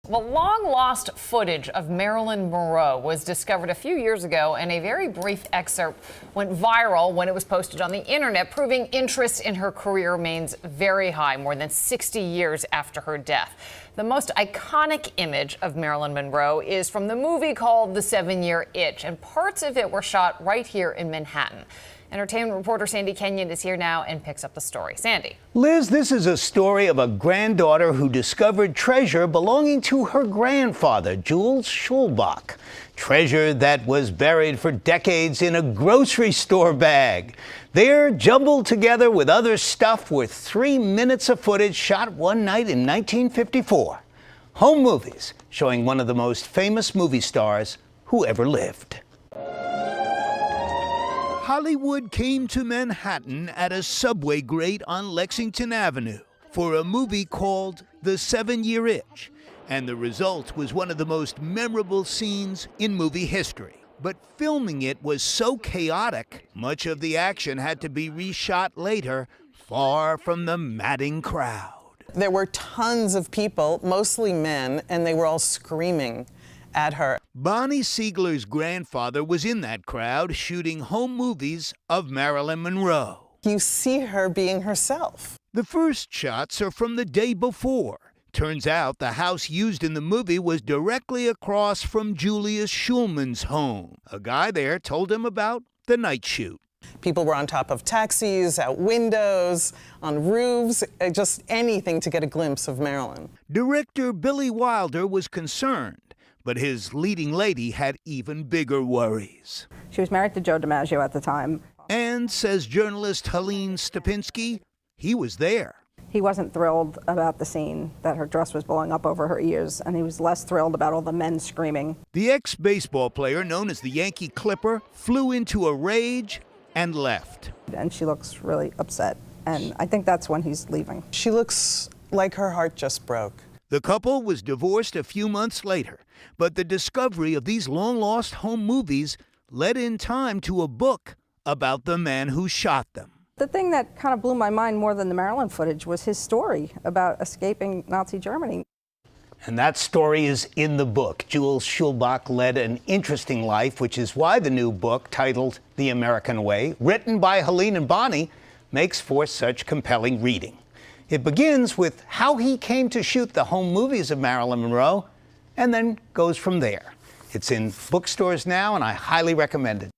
Well, long-lost footage of Marilyn Monroe was discovered a few years ago, and a very brief excerpt went viral when it was posted on the internet, proving interest in her career remains very high, more than 60 years after her death. The most iconic image of Marilyn Monroe is from the movie called The 7-Year Itch, and parts of it were shot right here in Manhattan. Entertainment reporter Sandy Kenyon is here now and picks up the story. Sandy. Liz, this is a story of a granddaughter who discovered treasure belonging to her grandfather, Jules Schulbach. Treasure that was buried for decades in a grocery store bag. There, jumbled together with other stuff, were 3 minutes of footage shot one night in 1954. Home movies showing one of the most famous movie stars who ever lived. Hollywood came to Manhattan at a subway grate on Lexington Avenue for a movie called The 7-Year Itch, and the result was one of the most memorable scenes in movie history. But filming it was so chaotic, much of the action had to be reshot later, far from the madding crowd. There were tons of people, mostly men, and they were all screaming at her. Bonnie Siegler's grandfather was in that crowd shooting home movies of Marilyn Monroe. You see her being herself. The first shots are from the day before. Turns out the house used in the movie was directly across from Julius Schulman's home. A guy there told him about the night shoot. People were on top of taxis, out windows, on roofs, just anything to get a glimpse of Marilyn. Director Billy Wilder was concerned, but his leading lady had even bigger worries. She was married to Joe DiMaggio at the time. And, says journalist Helene Stupinski, he was there. He wasn't thrilled about the scene, that her dress was blowing up over her ears, and he was less thrilled about all the men screaming. The ex-baseball player, known as the Yankee Clipper, flew into a rage and left. And she looks really upset, and I think that's when he's leaving. She looks like her heart just broke. The couple was divorced a few months later, but the discovery of these long-lost home movies led in time to a book about the man who shot them. The thing that kind of blew my mind more than the Marilyn footage was his story about escaping Nazi Germany. And that story is in the book. Jules Schulbach led an interesting life, which is why the new book, titled The American Way, written by Helene and Bonnie, makes for such compelling reading. It begins with how he came to shoot the home movies of Marilyn Monroe, and then goes from there. It's in bookstores now, and I highly recommend it.